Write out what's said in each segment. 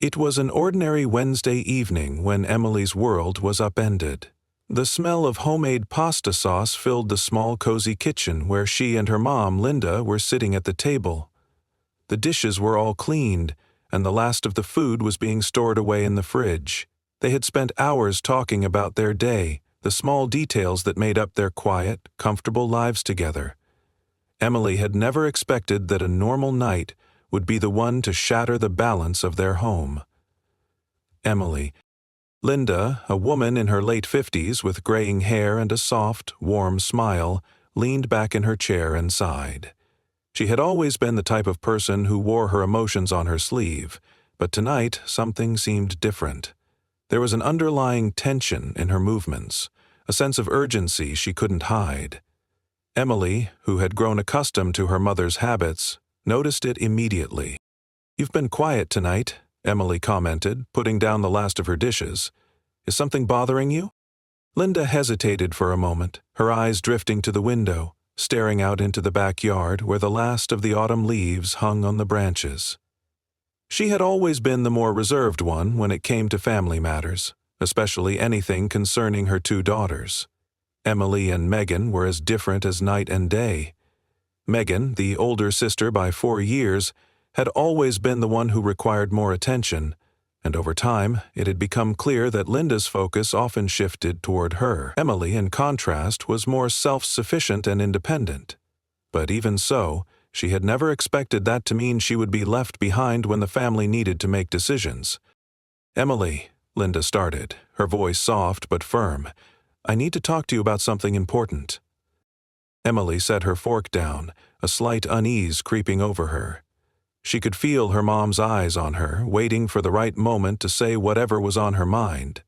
It was an ordinary Wednesday evening when Emily's world was upended. The smell of homemade pasta sauce filled the small, cozy kitchen where she and her mom, Linda, were sitting at the table. The dishes were all cleaned, and the last of the food was being stored away in the fridge. They had spent hours talking about their day, the small details that made up their quiet, comfortable lives together. Emily had never expected that a normal night would be the one to shatter the balance of their home. Emily. Linda, a woman in her late 50s with graying hair and a soft, warm smile, leaned back in her chair and sighed. She had always been the type of person who wore her emotions on her sleeve, but tonight something seemed different. There was an underlying tension in her movements, a sense of urgency she couldn't hide. Emily, who had grown accustomed to her mother's habits, noticed it immediately. "You've been quiet tonight," Emily commented, putting down the last of her dishes. "Is something bothering you?" Linda hesitated for a moment, her eyes drifting to the window, staring out into the backyard where the last of the autumn leaves hung on the branches. She had always been the more reserved one when it came to family matters, especially anything concerning her two daughters. Emily and Megan were as different as night and day. Megan, the older sister by 4 years, had always been the one who required more attention, and over time it had become clear that Linda's focus often shifted toward her. Emily, in contrast, was more self-sufficient and independent. But even so, she had never expected that to mean she would be left behind when the family needed to make decisions. "Emily," Linda started, her voice soft but firm, "I need to talk to you about something important." Emily set her fork down, a slight unease creeping over her. She could feel her mom's eyes on her, waiting for the right moment to say whatever was on her mind.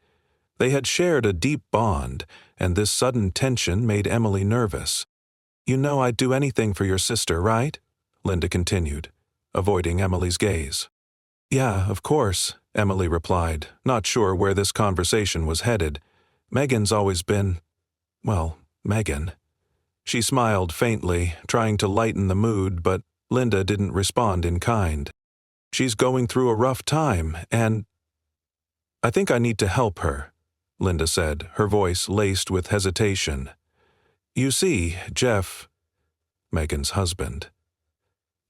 They had shared a deep bond, and this sudden tension made Emily nervous. "You know I'd do anything for your sister, right?" Linda continued, avoiding Emily's gaze. "Yeah, of course," Emily replied, not sure where this conversation was headed. "Megan's always been, well, Megan." She smiled faintly, trying to lighten the mood, but Linda didn't respond in kind. "She's going through a rough time, and I think I need to help her," Linda said, her voice laced with hesitation. "You see, Jeff," Megan's husband,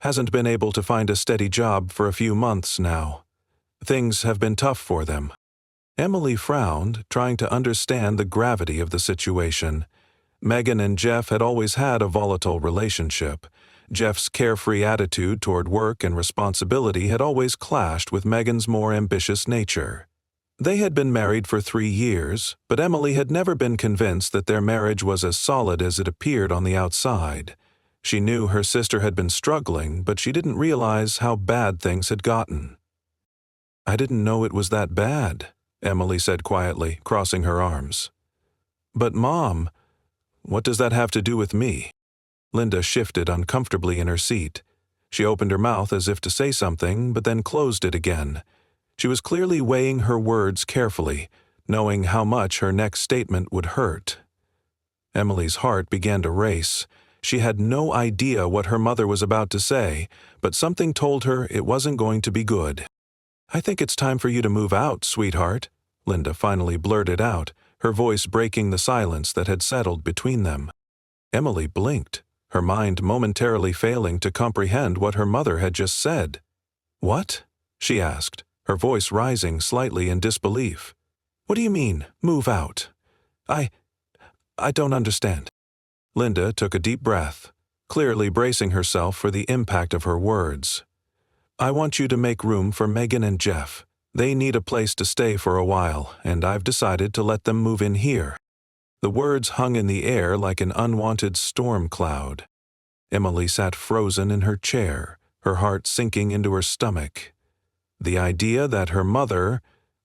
"hasn't been able to find a steady job for a few months now. Things have been tough for them." Emily frowned, trying to understand the gravity of the situation. Megan and Jeff had always had a volatile relationship. Jeff's carefree attitude toward work and responsibility had always clashed with Megan's more ambitious nature. They had been married for 3 years, but Emily had never been convinced that their marriage was as solid as it appeared on the outside. She knew her sister had been struggling, but she didn't realize how bad things had gotten. "I didn't know it was that bad," Emily said quietly, crossing her arms. "But Mom, what does that have to do with me?" Linda shifted uncomfortably in her seat. She opened her mouth as if to say something, but then closed it again. She was clearly weighing her words carefully, knowing how much her next statement would hurt. Emily's heart began to race. She had no idea what her mother was about to say, but something told her it wasn't going to be good. "I think it's time for you to move out, sweetheart," Linda finally blurted out, her voice breaking the silence that had settled between them. Emily blinked, her mind momentarily failing to comprehend what her mother had just said. "What?" she asked, her voice rising slightly in disbelief. "What do you mean, move out? I don't understand." Linda took a deep breath, clearly bracing herself for the impact of her words. "I want you to make room for Megan and Jeff. They need a place to stay for a while, and I've decided to let them move in here." The words hung in the air like an unwanted storm cloud. Emily sat frozen in her chair, her heart sinking into her stomach. The idea that her mother,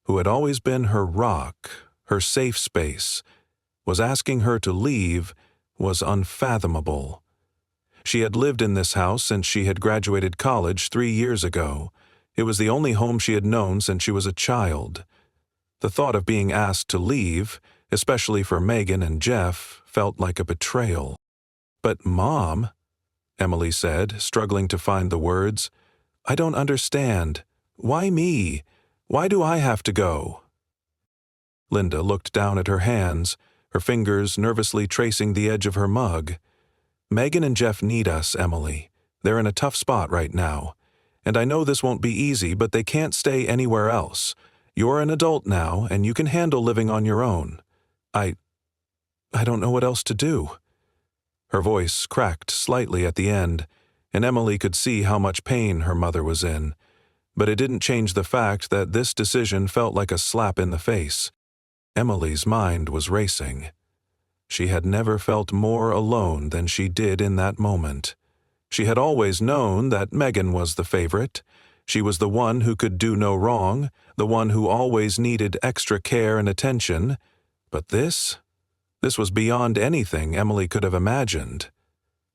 who had always been her rock, her safe space, was asking her to leave was unfathomable. She had lived in this house since she had graduated college 3 years ago. It was the only home she had known since she was a child. The thought of being asked to leave, especially for Megan and Jeff, felt like a betrayal. "But Mom," Emily said, struggling to find the words, "I don't understand. Why me? Why do I have to go?" Linda looked down at her hands, her fingers nervously tracing the edge of her mug. "Megan and Jeff need us, Emily. They're in a tough spot right now. And I know this won't be easy, but they can't stay anywhere else. You're an adult now, and you can handle living on your own. I don't know what else to do." Her voice cracked slightly at the end, and Emily could see how much pain her mother was in. But it didn't change the fact that this decision felt like a slap in the face. Emily's mind was racing. She had never felt more alone than she did in that moment. She had always known that Megan was the favorite. She was the one who could do no wrong, the one who always needed extra care and attention. But this was beyond anything Emily could have imagined.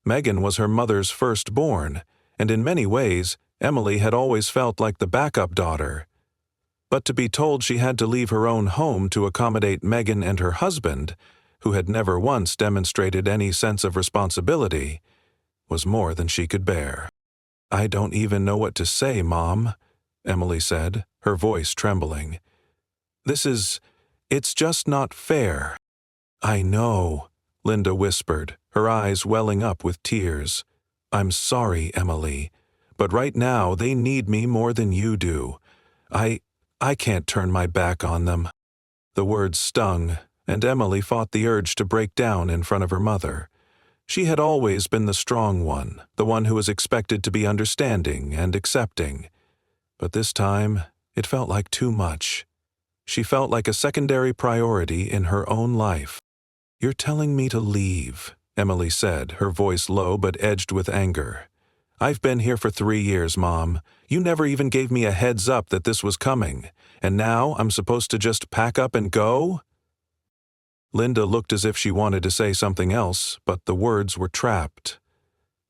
Megan was her mother's firstborn, and in many ways, Emily had always felt like the backup daughter. But to be told she had to leave her own home to accommodate Megan and her husband, who had never once demonstrated any sense of responsibility, was more than she could bear. "I don't even know what to say, Mom," Emily said, her voice trembling. It's just not fair." "I know," Linda whispered, her eyes welling up with tears. "I'm sorry, Emily, but right now they need me more than you do. I can't turn my back on them." The words stung, and Emily fought the urge to break down in front of her mother. She had always been the strong one, the one who was expected to be understanding and accepting. But this time, it felt like too much. She felt like a secondary priority in her own life. "You're telling me to leave," Emily said, her voice low but edged with anger. "I've been here for 3 years, Mom. You never even gave me a heads up that this was coming, and now I'm supposed to just pack up and go?" Linda looked as if she wanted to say something else, but the words were trapped.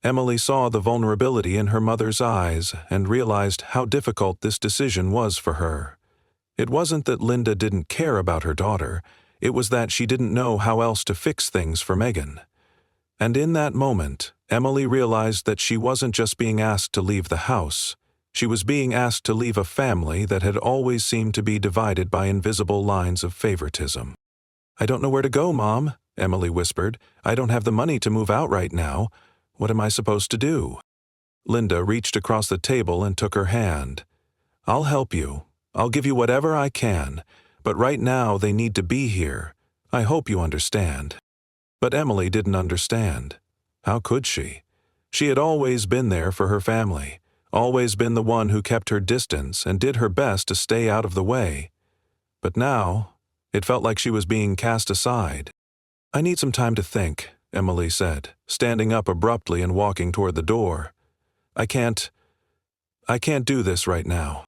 Emily saw the vulnerability in her mother's eyes and realized how difficult this decision was for her. It wasn't that Linda didn't care about her daughter, it was that she didn't know how else to fix things for Megan. And in that moment, Emily realized that she wasn't just being asked to leave the house. She was being asked to leave a family that had always seemed to be divided by invisible lines of favoritism. "I don't know where to go, Mom," Emily whispered. "I don't have the money to move out right now. What am I supposed to do?" Linda reached across the table and took her hand. "I'll help you. I'll give you whatever I can. But right now they need to be here. I hope you understand." But Emily didn't understand. How could she? She had always been there for her family, always been the one who kept her distance and did her best to stay out of the way. But now, it felt like she was being cast aside. "I need some time to think," Emily said, standing up abruptly and walking toward the door. I can't do this right now."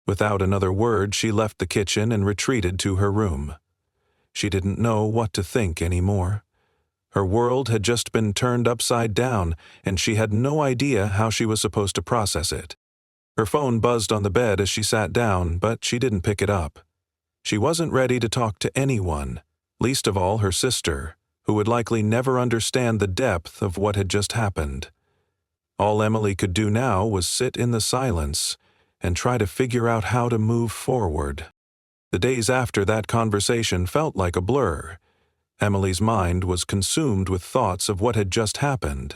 Without another word, she left the kitchen and retreated to her room. She didn't know what to think anymore. Her world had just been turned upside down, and she had no idea how she was supposed to process it. Her phone buzzed on the bed as she sat down, but she didn't pick it up. She wasn't ready to talk to anyone, least of all her sister, who would likely never understand the depth of what had just happened. All Emily could do now was sit in the silence and try to figure out how to move forward. The days after that conversation felt like a blur. Emily's mind was consumed with thoughts of what had just happened.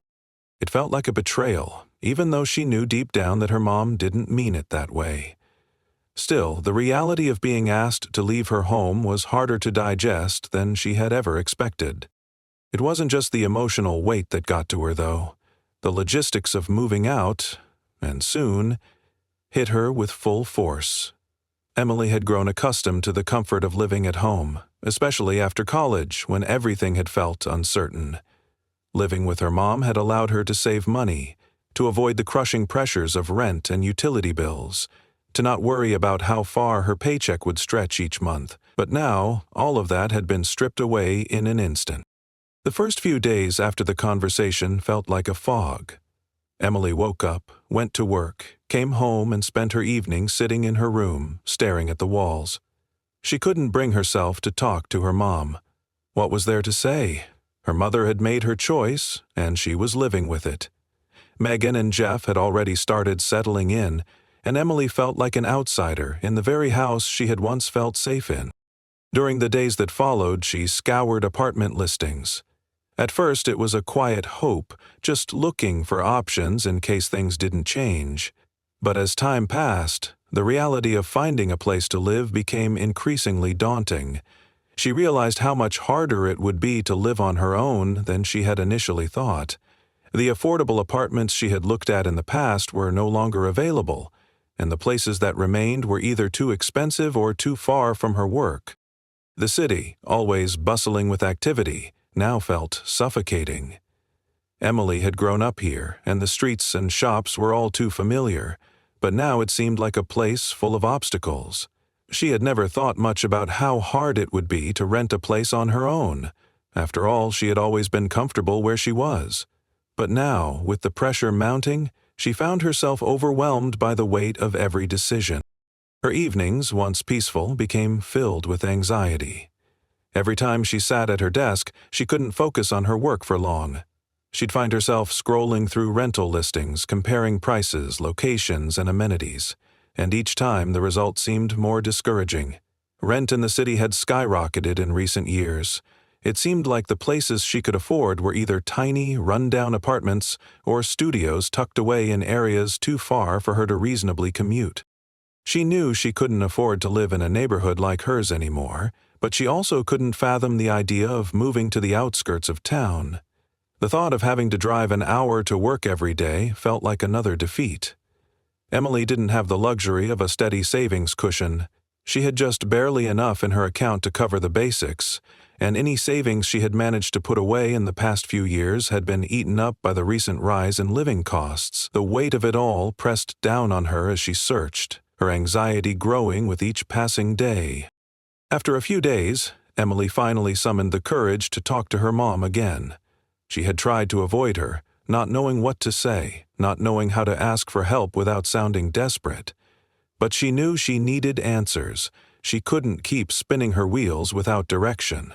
It felt like a betrayal, even though she knew deep down that her mom didn't mean it that way. Still, the reality of being asked to leave her home was harder to digest than she had ever expected. It wasn't just the emotional weight that got to her, though. The logistics of moving out, and soon, hit her with full force. Emily had grown accustomed to the comfort of living at home, especially after college when everything had felt uncertain. Living with her mom had allowed her to save money, to avoid the crushing pressures of rent and utility bills, to not worry about how far her paycheck would stretch each month. But now, all of that had been stripped away in an instant. The first few days after the conversation felt like a fog. Emily woke up, went to work, came home and spent her evening sitting in her room, staring at the walls. She couldn't bring herself to talk to her mom. What was there to say? Her mother had made her choice, and she was living with it. Megan and Jeff had already started settling in, and Emily felt like an outsider in the very house she had once felt safe in. During the days that followed, she scoured apartment listings. At first, it was a quiet hope, just looking for options in case things didn't change. But as time passed, the reality of finding a place to live became increasingly daunting. She realized how much harder it would be to live on her own than she had initially thought. The affordable apartments she had looked at in the past were no longer available, and the places that remained were either too expensive or too far from her work. The city, always bustling with activity, now felt suffocating. Emily had grown up here, and the streets and shops were all too familiar, but now it seemed like a place full of obstacles. She had never thought much about how hard it would be to rent a place on her own. After all, she had always been comfortable where she was. But now, with the pressure mounting, she found herself overwhelmed by the weight of every decision. Her evenings, once peaceful, became filled with anxiety. Every time she sat at her desk, she couldn't focus on her work for long. She'd find herself scrolling through rental listings, comparing prices, locations, and amenities, and each time the result seemed more discouraging. Rent in the city had skyrocketed in recent years. It seemed like the places she could afford were either tiny, run-down apartments or studios tucked away in areas too far for her to reasonably commute. She knew she couldn't afford to live in a neighborhood like hers anymore, but she also couldn't fathom the idea of moving to the outskirts of town. The thought of having to drive an hour to work every day felt like another defeat. Emily didn't have the luxury of a steady savings cushion. She had just barely enough in her account to cover the basics, and any savings she had managed to put away in the past few years had been eaten up by the recent rise in living costs. The weight of it all pressed down on her as she searched, her anxiety growing with each passing day. After a few days, Emily finally summoned the courage to talk to her mom again. She had tried to avoid her, not knowing what to say, not knowing how to ask for help without sounding desperate. But she knew she needed answers. She couldn't keep spinning her wheels without direction.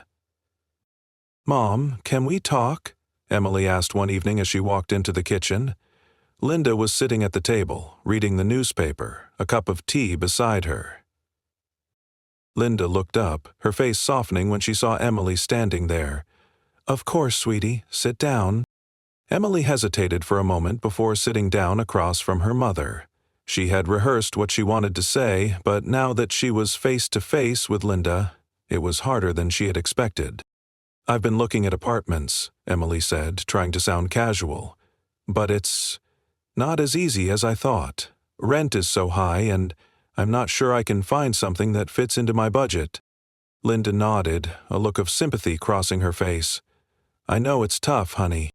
"Mom, can we talk?" Emily asked one evening as she walked into the kitchen. Linda was sitting at the table, reading the newspaper, a cup of tea beside her. Linda looked up, her face softening when she saw Emily standing there. "Of course, sweetie, sit down." Emily hesitated for a moment before sitting down across from her mother. She had rehearsed what she wanted to say, but now that she was face to face with Linda, it was harder than she had expected. "I've been looking at apartments," Emily said, trying to sound casual. "But it's not as easy as I thought. Rent is so high, and I'm not sure I can find something that fits into my budget." Linda nodded, a look of sympathy crossing her face. "I know it's tough, honey.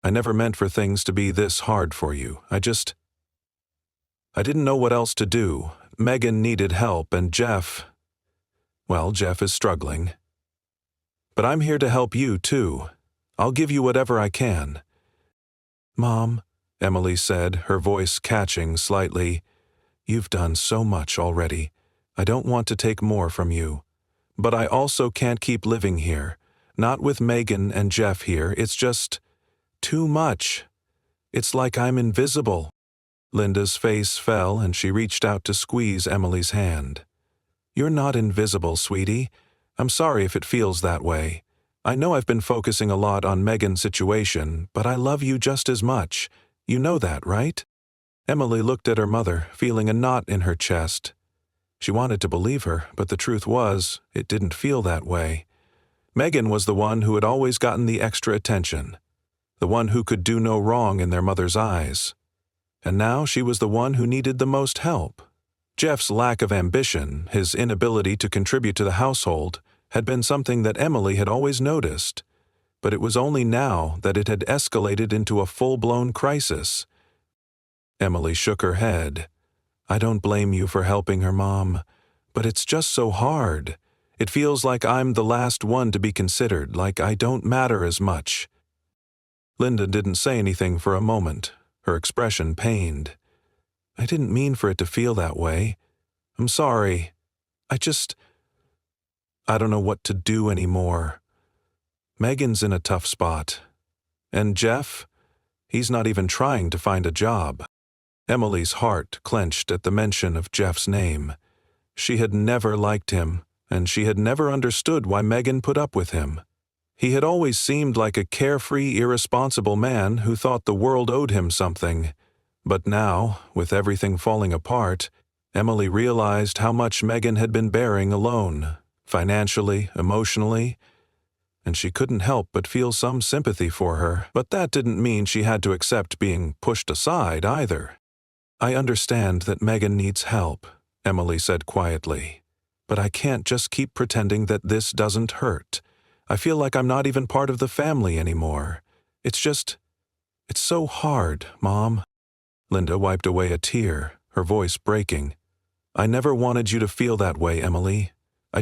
I never meant for things to be this hard for you. I didn't know what else to do. Megan needed help, and Jeff is struggling. But I'm here to help you, too. I'll give you whatever I can." "Mom," Emily said, her voice catching slightly, "you've done so much already. I don't want to take more from you. But I also can't keep living here. Not with Megan and Jeff here. It's just too much. It's like I'm invisible." Linda's face fell and she reached out to squeeze Emily's hand. "You're not invisible, sweetie. I'm sorry if it feels that way. I know I've been focusing a lot on Megan's situation, but I love you just as much. You know that, right?" Emily looked at her mother, feeling a knot in her chest. She wanted to believe her, but the truth was, it didn't feel that way. Megan was the one who had always gotten the extra attention, the one who could do no wrong in their mother's eyes. And now she was the one who needed the most help. Jeff's lack of ambition, his inability to contribute to the household, had been something that Emily had always noticed. But it was only now that it had escalated into a full-blown crisis. Emily shook her head. "I don't blame you for helping her, Mom, but it's just so hard. It feels like I'm the last one to be considered, like I don't matter as much." Linda didn't say anything for a moment, her expression pained. "I didn't mean for it to feel that way. I'm sorry. I don't know what to do anymore. Megan's in a tough spot. And Jeff, he's not even trying to find a job." Emily's heart clenched at the mention of Jeff's name. She had never liked him, and she had never understood why Megan put up with him. He had always seemed like a carefree, irresponsible man who thought the world owed him something. But now, with everything falling apart, Emily realized how much Megan had been bearing alone, financially, emotionally, and she couldn't help but feel some sympathy for her. But that didn't mean she had to accept being pushed aside either. "I understand that Megan needs help," Emily said quietly. "But I can't just keep pretending that this doesn't hurt. I feel like I'm not even part of the family anymore. It's so hard, Mom." Linda wiped away a tear, her voice breaking. "I never wanted you to feel that way, Emily. I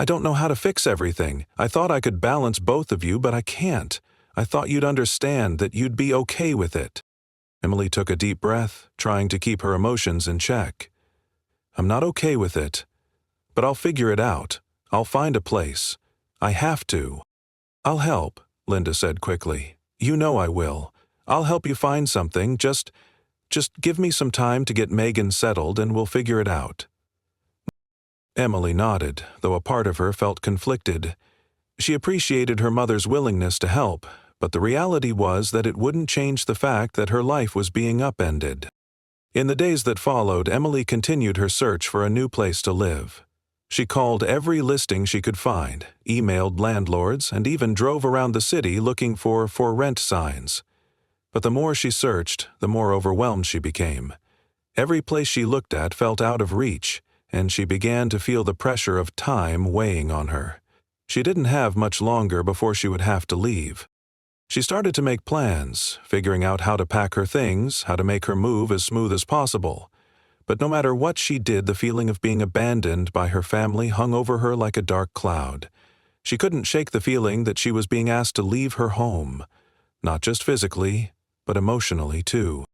don't know how to fix everything. I thought I could balance both of you, but I can't. I thought you'd understand, that you'd be okay with it." Emily took a deep breath, trying to keep her emotions in check. "I'm not okay with it, but I'll figure it out. I'll find a place. I have to." "I'll help," Linda said quickly. "You know I will. I'll help you find something. Just give me some time to get Megan settled and we'll figure it out." Emily nodded, though a part of her felt conflicted. She appreciated her mother's willingness to help, but the reality was that it wouldn't change the fact that her life was being upended. In the days that followed, Emily continued her search for a new place to live. She called every listing she could find, emailed landlords, and even drove around the city looking for rent signs. But the more she searched, the more overwhelmed she became. Every place she looked at felt out of reach, and she began to feel the pressure of time weighing on her. She didn't have much longer before she would have to leave. She started to make plans, figuring out how to pack her things, how to make her move as smooth as possible. But no matter what she did, the feeling of being abandoned by her family hung over her like a dark cloud. She couldn't shake the feeling that she was being asked to leave her home, not just physically, but emotionally too.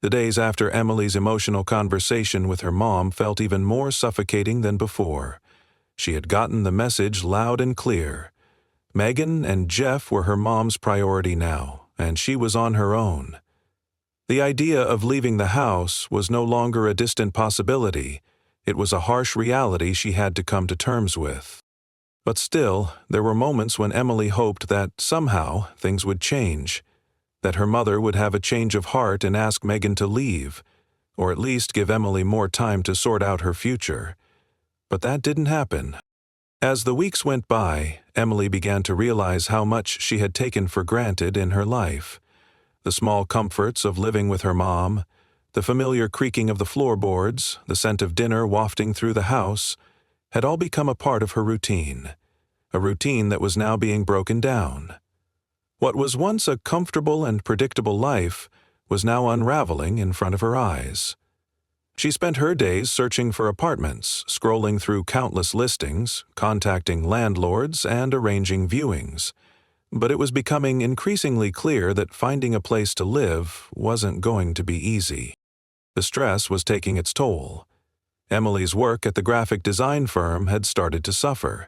The days after Emily's emotional conversation with her mom felt even more suffocating than before. She had gotten the message loud and clear. Megan and Jeff were her mom's priority now, and she was on her own. The idea of leaving the house was no longer a distant possibility. It was a harsh reality she had to come to terms with. But still, there were moments when Emily hoped that somehow things would change, that her mother would have a change of heart and ask Megan to leave, or at least give Emily more time to sort out her future. But that didn't happen. As the weeks went by, Emily began to realize how much she had taken for granted in her life. The small comforts of living with her mom, the familiar creaking of the floorboards, the scent of dinner wafting through the house, had all become a part of her routine, a routine that was now being broken down. What was once a comfortable and predictable life was now unraveling in front of her eyes. She spent her days searching for apartments, scrolling through countless listings, contacting landlords, and arranging viewings. But it was becoming increasingly clear that finding a place to live wasn't going to be easy. The stress was taking its toll. Emily's work at the graphic design firm had started to suffer.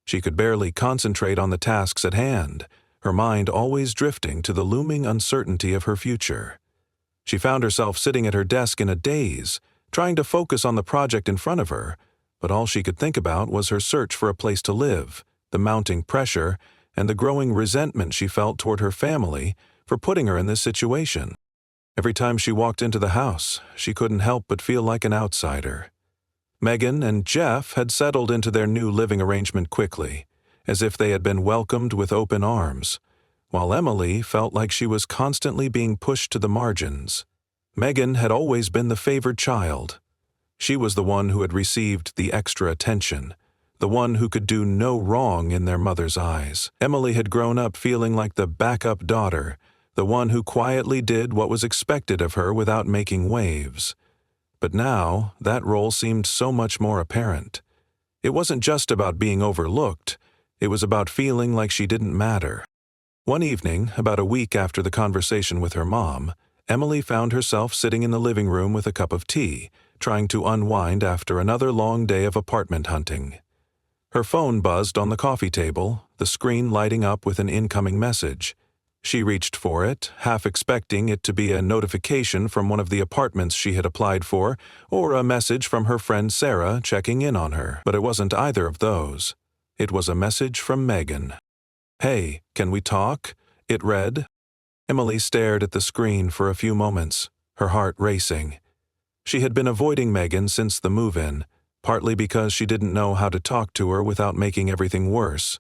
She could barely concentrate on the tasks at hand, her mind always drifting to the looming uncertainty of her future. She found herself sitting at her desk in a daze, trying to focus on the project in front of her, but all she could think about was her search for a place to live, the mounting pressure, and the growing resentment she felt toward her family for putting her in this situation. Every time she walked into the house, she couldn't help but feel like an outsider. Megan and Jeff had settled into their new living arrangement quickly, as if they had been welcomed with open arms, while Emily felt like she was constantly being pushed to the margins. Megan had always been the favored child. She was the one who had received the extra attention, the one who could do no wrong in their mother's eyes. Emily had grown up feeling like the backup daughter, the one who quietly did what was expected of her without making waves. But now, that role seemed so much more apparent. It wasn't just about being overlooked, it was about feeling like she didn't matter. One evening, about a week after the conversation with her mom, Emily found herself sitting in the living room with a cup of tea, trying to unwind after another long day of apartment hunting. Her phone buzzed on the coffee table, the screen lighting up with an incoming message. She reached for it, half expecting it to be a notification from one of the apartments she had applied for, or a message from her friend Sarah checking in on her. But it wasn't either of those. It was a message from Megan. "Hey, can we talk?" it read. Emily stared at the screen for a few moments, her heart racing. She had been avoiding Megan since the move-in, partly because she didn't know how to talk to her without making everything worse.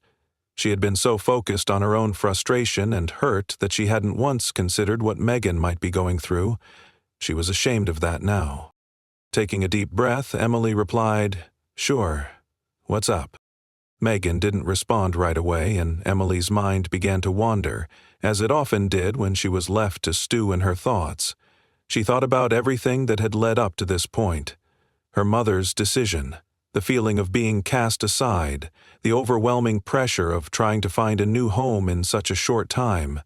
She had been so focused on her own frustration and hurt that she hadn't once considered what Megan might be going through. She was ashamed of that now. Taking a deep breath, Emily replied, "Sure. What's up?" Megan didn't respond right away, and Emily's mind began to wander, as it often did when she was left to stew in her thoughts. She thought about everything that had led up to this point. Her mother's decision, the feeling of being cast aside, the overwhelming pressure of trying to find a new home in such a short time.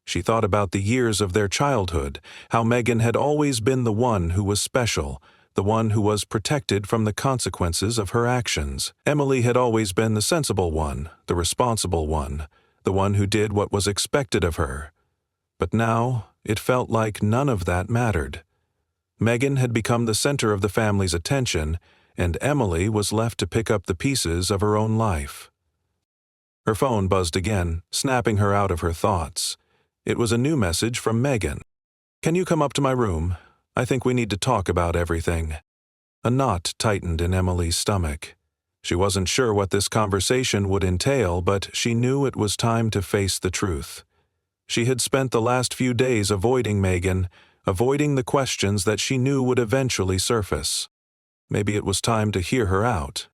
She thought about the years of their childhood, how Megan had always been the one who was special, the one who was protected from the consequences of her actions. Emily had always been the sensible one, the responsible one, the one who did what was expected of her. But now, it felt like none of that mattered. Megan had become the center of the family's attention, and Emily was left to pick up the pieces of her own life. Her phone buzzed again, snapping her out of her thoughts. It was a new message from Megan. "Can you come up to my room? I think we need to talk about everything." A knot tightened in Emily's stomach. She wasn't sure what this conversation would entail, but she knew it was time to face the truth. She had spent the last few days avoiding Megan, avoiding the questions that she knew would eventually surface. Maybe it was time to hear her out.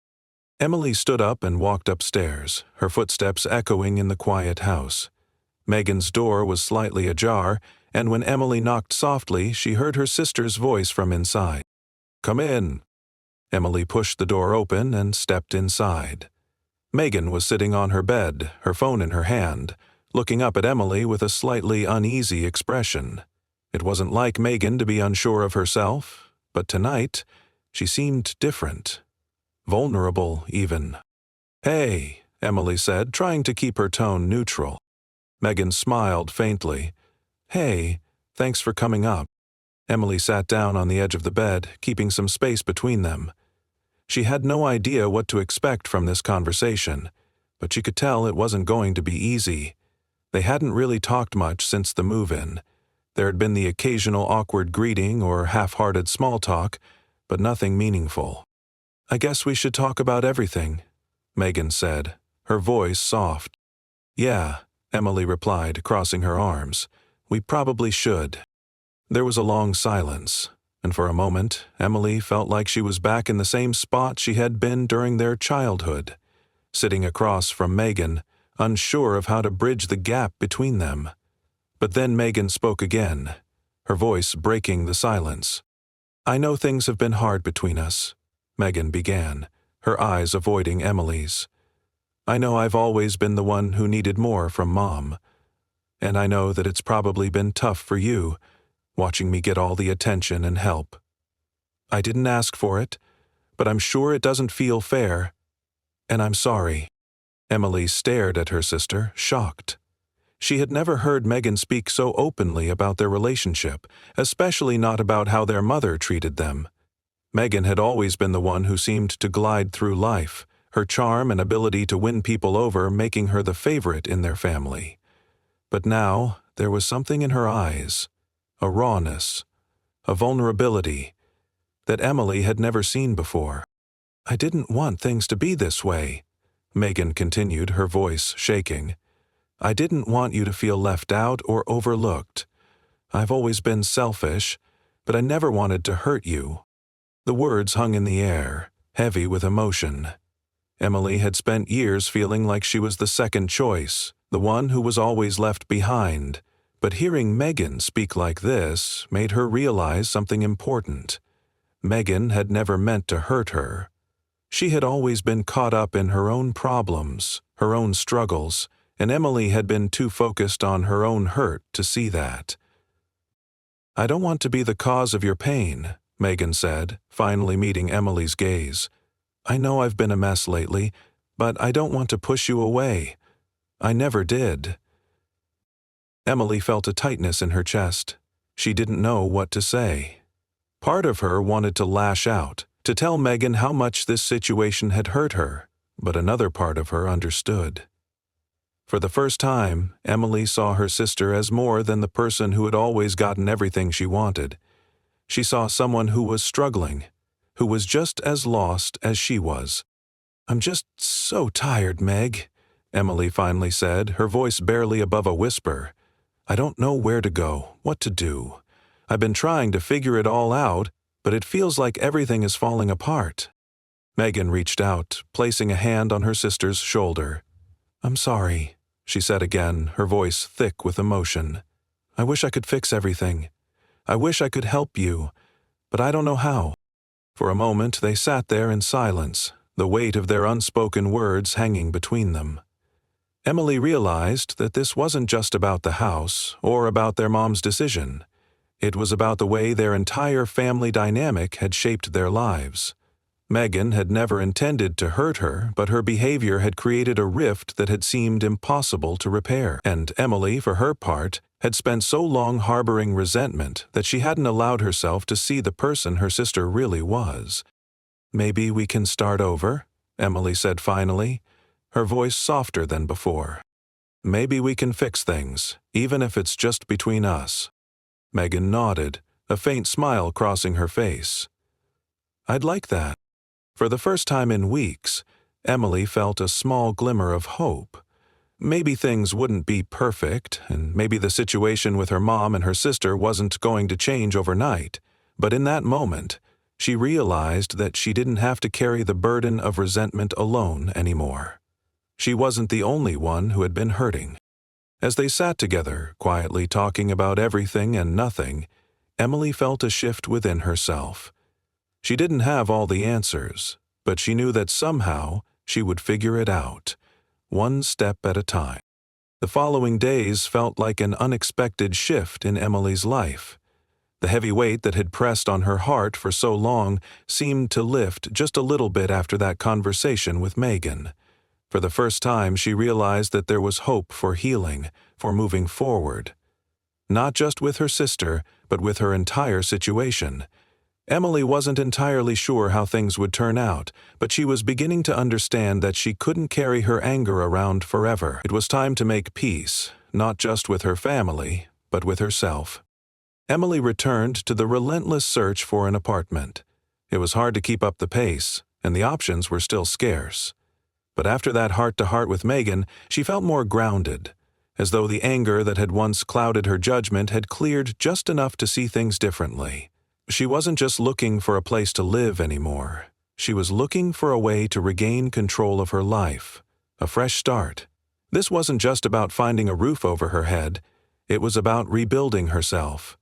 Emily stood up and walked upstairs, her footsteps echoing in the quiet house. Megan's door was slightly ajar, and when Emily knocked softly, she heard her sister's voice from inside. "Come in." Emily pushed the door open and stepped inside. Megan was sitting on her bed, her phone in her hand, looking up at Emily with a slightly uneasy expression. It wasn't like Megan to be unsure of herself, but tonight, she seemed different. Vulnerable, even. "Hey," Emily said, trying to keep her tone neutral. Megan smiled faintly. "Hey, thanks for coming up." Emily sat down on the edge of the bed, keeping some space between them. She had no idea what to expect from this conversation, but she could tell it wasn't going to be easy. They hadn't really talked much since the move-in. There had been the occasional awkward greeting or half-hearted small talk, but nothing meaningful. "I guess we should talk about everything," Megan said, her voice soft. "Yeah," Emily replied, crossing her arms. "We probably should." There was a long silence, and for a moment, Emily felt like she was back in the same spot she had been during their childhood, sitting across from Megan, unsure of how to bridge the gap between them. But then Megan spoke again, her voice breaking the silence. "I know things have been hard between us," Megan began, her eyes avoiding Emily's. "I know I've always been the one who needed more from Mom. And I know that it's probably been tough for you, watching me get all the attention and help. I didn't ask for it, but I'm sure it doesn't feel fair. And I'm sorry." Emily stared at her sister, shocked. She had never heard Megan speak so openly about their relationship, especially not about how their mother treated them. Megan had always been the one who seemed to glide through life, her charm and ability to win people over making her the favorite in their family. But now there was something in her eyes, a rawness, a vulnerability, that Emily had never seen before. "I didn't want things to be this way," Megan continued, her voice shaking. "I didn't want you to feel left out or overlooked. I've always been selfish, but I never wanted to hurt you." The words hung in the air, heavy with emotion. Emily had spent years feeling like she was the second choice, the one who was always left behind, but hearing Megan speak like this made her realize something important. Megan had never meant to hurt her. She had always been caught up in her own problems, her own struggles, and Emily had been too focused on her own hurt to see that. "I don't want to be the cause of your pain," Megan said, finally meeting Emily's gaze. "I know I've been a mess lately, but I don't want to push you away. I never did." Emily felt a tightness in her chest. She didn't know what to say. Part of her wanted to lash out, to tell Megan how much this situation had hurt her, but another part of her understood. For the first time, Emily saw her sister as more than the person who had always gotten everything she wanted. She saw someone who was struggling, who was just as lost as she was. "I'm just so tired, Meg," Emily finally said, her voice barely above a whisper. "I don't know where to go, what to do. I've been trying to figure it all out, but it feels like everything is falling apart." Megan reached out, placing a hand on her sister's shoulder. "I'm sorry," she said again, her voice thick with emotion. "I wish I could fix everything. I wish I could help you, but I don't know how." For a moment they sat there in silence, the weight of their unspoken words hanging between them. Emily realized that this wasn't just about the house or about their mom's decision. It was about the way their entire family dynamic had shaped their lives. Megan had never intended to hurt her, but her behavior had created a rift that had seemed impossible to repair. And Emily, for her part, had spent so long harboring resentment that she hadn't allowed herself to see the person her sister really was. "Maybe we can start over," Emily said finally, her voice softer than before. "Maybe we can fix things, even if it's just between us." Megan nodded, a faint smile crossing her face. "I'd like that." For the first time in weeks, Emily felt a small glimmer of hope. Maybe things wouldn't be perfect, and maybe the situation with her mom and her sister wasn't going to change overnight, but in that moment, she realized that she didn't have to carry the burden of resentment alone anymore. She wasn't the only one who had been hurting. As they sat together, quietly talking about everything and nothing, Emily felt a shift within herself. She didn't have all the answers, but she knew that somehow she would figure it out, one step at a time. The following days felt like an unexpected shift in Emily's life. The heavy weight that had pressed on her heart for so long seemed to lift just a little bit after that conversation with Megan. For the first time, she realized that there was hope for healing, for moving forward. Not just with her sister, but with her entire situation. Emily wasn't entirely sure how things would turn out, but she was beginning to understand that she couldn't carry her anger around forever. It was time to make peace, not just with her family, but with herself. Emily returned to the relentless search for an apartment. It was hard to keep up the pace, and the options were still scarce. But after that heart-to-heart with Megan, she felt more grounded, as though the anger that had once clouded her judgment had cleared just enough to see things differently. She wasn't just looking for a place to live anymore. She was looking for a way to regain control of her life, a fresh start. This wasn't just about finding a roof over her head. It was about rebuilding herself.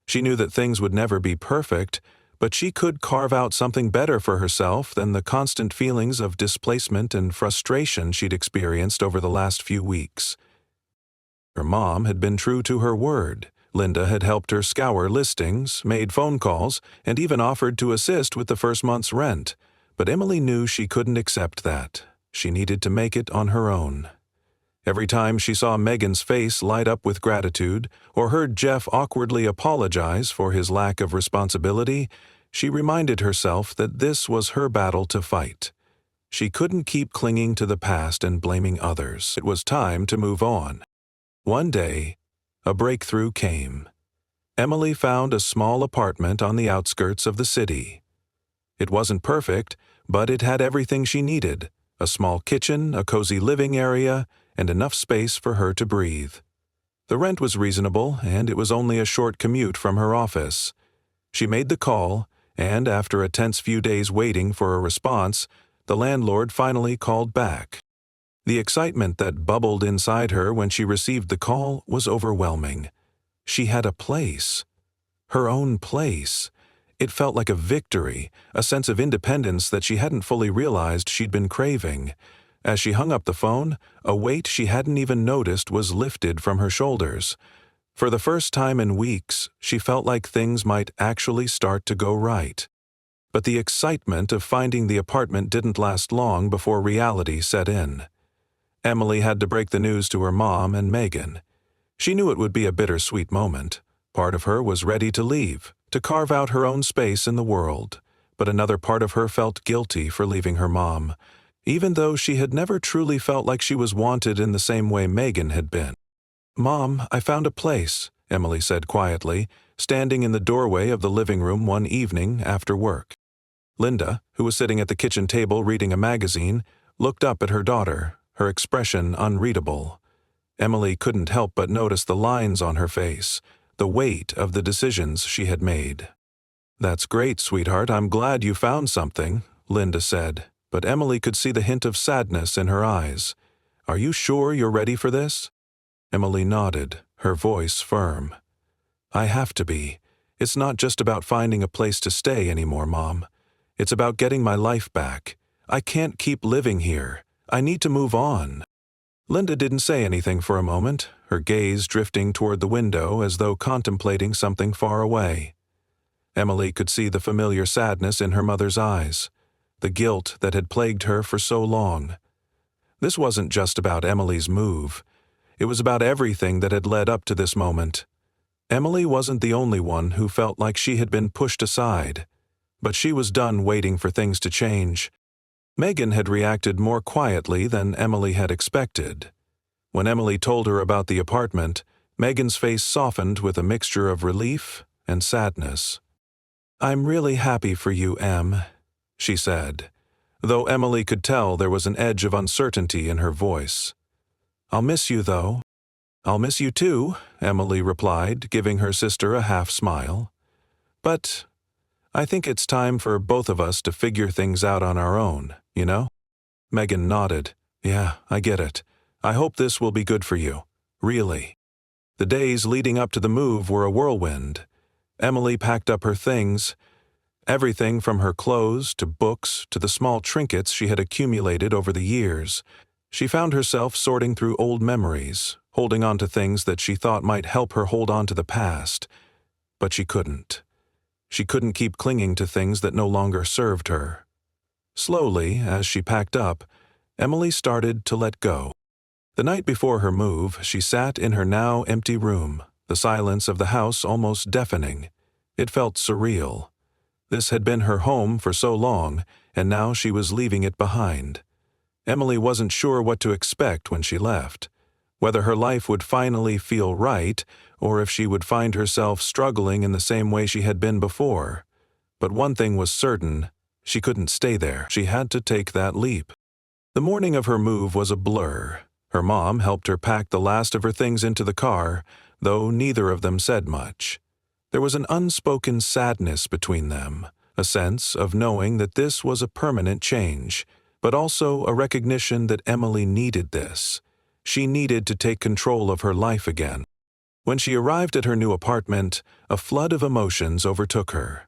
She knew that things would never be perfect, but she could carve out something better for herself than the constant feelings of displacement and frustration she'd experienced over the last few weeks. Her mom had been true to her word. Linda had helped her scour listings, made phone calls, and even offered to assist with the first month's rent. But Emily knew she couldn't accept that. She needed to make it on her own. Every time she saw Megan's face light up with gratitude, or heard Jeff awkwardly apologize for his lack of responsibility, she reminded herself that this was her battle to fight. She couldn't keep clinging to the past and blaming others. It was time to move on. One day, a breakthrough came. Emily found a small apartment on the outskirts of the city. It wasn't perfect, but it had everything she needed: a small kitchen, a cozy living area, and enough space for her to breathe. The rent was reasonable, and it was only a short commute from her office. She made the call, and after a tense few days waiting for a response, the landlord finally called back. The excitement that bubbled inside her when she received the call was overwhelming. She had a place. Her own place. It felt like a victory, a sense of independence that she hadn't fully realized she'd been craving. As she hung up the phone, a weight she hadn't even noticed was lifted from her shoulders. For the first time in weeks, she felt like things might actually start to go right. But the excitement of finding the apartment didn't last long before reality set in. Emily had to break the news to her mom and Megan. She knew it would be a bittersweet moment. Part of her was ready to leave, to carve out her own space in the world, but another part of her felt guilty for leaving her mom, even though she had never truly felt like she was wanted in the same way Megan had been. "Mom, I found a place," Emily said quietly, standing in the doorway of the living room one evening after work. Linda, who was sitting at the kitchen table reading a magazine, looked up at her daughter, her expression unreadable. Emily couldn't help but notice the lines on her face, the weight of the decisions she had made. "That's great, sweetheart. I'm glad you found something," Linda said, but Emily could see the hint of sadness in her eyes. "Are you sure you're ready for this?" Emily nodded, her voice firm. "I have to be. It's not just about finding a place to stay anymore, Mom. It's about getting my life back. I can't keep living here. I need to move on." Linda didn't say anything for a moment, her gaze drifting toward the window as though contemplating something far away. Emily could see the familiar sadness in her mother's eyes, the guilt that had plagued her for so long. This wasn't just about Emily's move. It was about everything that had led up to this moment. Emily wasn't the only one who felt like she had been pushed aside, but she was done waiting for things to change. Megan had reacted more quietly than Emily had expected. When Emily told her about the apartment, Megan's face softened with a mixture of relief and sadness. "I'm really happy for you, Em," she said, though Emily could tell there was an edge of uncertainty in her voice. "I'll miss you, though." "I'll miss you too," Emily replied, giving her sister a half-smile. "But I think it's time for both of us to figure things out on our own, you know?" Megan nodded. "Yeah, I get it. I hope this will be good for you. Really." The days leading up to the move were a whirlwind. Emily packed up her things, everything from her clothes to books to the small trinkets she had accumulated over the years. She found herself sorting through old memories, holding on to things that she thought might help her hold on to the past. But she couldn't. She couldn't keep clinging to things that no longer served her. Slowly, as she packed up, Emily started to let go. The night before her move, she sat in her now empty room, the silence of the house almost deafening. It felt surreal. This had been her home for so long, and now she was leaving it behind. Emily wasn't sure what to expect when she left, whether her life would finally feel right, or if she would find herself struggling in the same way she had been before. But one thing was certain, she couldn't stay there. She had to take that leap. The morning of her move was a blur. Her mom helped her pack the last of her things into the car, though neither of them said much. There was an unspoken sadness between them, a sense of knowing that this was a permanent change, but also a recognition that Emily needed this. She needed to take control of her life again. When she arrived at her new apartment, a flood of emotions overtook her.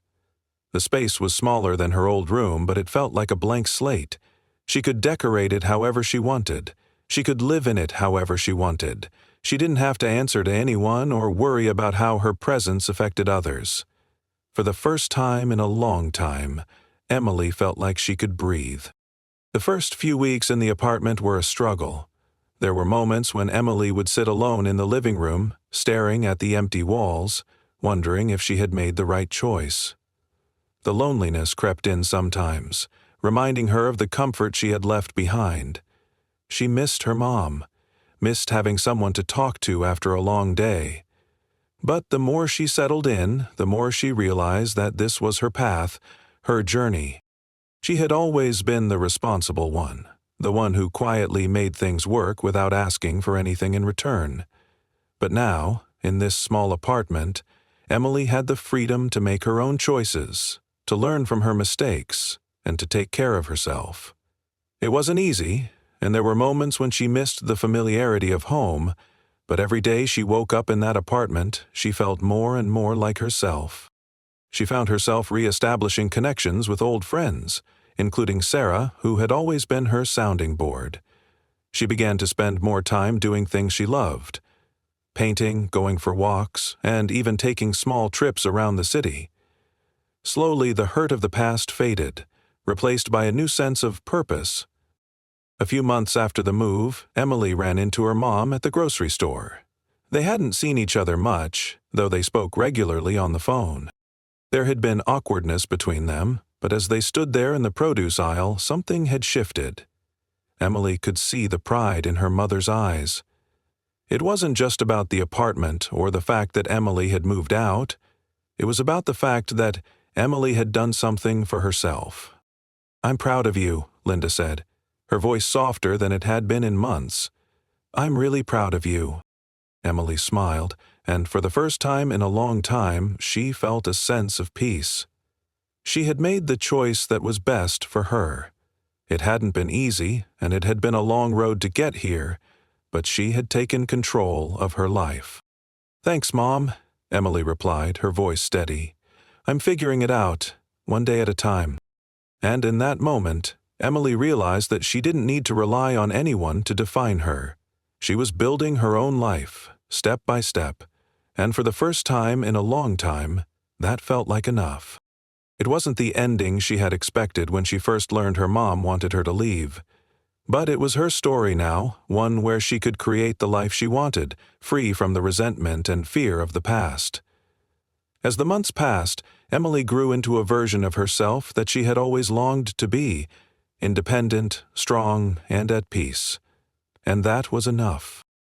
The space was smaller than her old room, but it felt like a blank slate. She could decorate it however she wanted. She could live in it however she wanted. She didn't have to answer to anyone or worry about how her presence affected others. For the first time in a long time, Emily felt like she could breathe. The first few weeks in the apartment were a struggle. There were moments when Emily would sit alone in the living room, staring at the empty walls, wondering if she had made the right choice. The loneliness crept in sometimes, reminding her of the comfort she had left behind. She missed her mom, missed having someone to talk to after a long day. But the more she settled in, the more she realized that this was her path, her journey. She had always been the responsible one, the one who quietly made things work without asking for anything in return. But now, in this small apartment, Emily had the freedom to make her own choices, to learn from her mistakes, and to take care of herself. It wasn't easy, and there were moments when she missed the familiarity of home, but every day she woke up in that apartment, she felt more and more like herself. She found herself re-establishing connections with old friends, including Sarah, who had always been her sounding board. She began to spend more time doing things she loved: painting, going for walks, and even taking small trips around the city. Slowly, the hurt of the past faded, replaced by a new sense of purpose. A few months after the move, Emily ran into her mom at the grocery store. They hadn't seen each other much, though they spoke regularly on the phone. There had been awkwardness between them, but as they stood there in the produce aisle, something had shifted. Emily could see the pride in her mother's eyes. It wasn't just about the apartment or the fact that Emily had moved out. It was about the fact that Emily had done something for herself. "I'm proud of you," Linda said, her voice softer than it had been in months. "I'm really proud of you." Emily smiled, and for the first time in a long time, she felt a sense of peace. She had made the choice that was best for her. It hadn't been easy, and it had been a long road to get here, but she had taken control of her life. "Thanks, Mom," Emily replied, her voice steady. "I'm figuring it out, one day at a time." And in that moment, Emily realized that she didn't need to rely on anyone to define her. She was building her own life, step by step, and for the first time in a long time, that felt like enough. It wasn't the ending she had expected when she first learned her mom wanted her to leave. But it was her story now, one where she could create the life she wanted, free from the resentment and fear of the past. As the months passed, Emily grew into a version of herself that she had always longed to be, independent, strong, and at peace. And that was enough.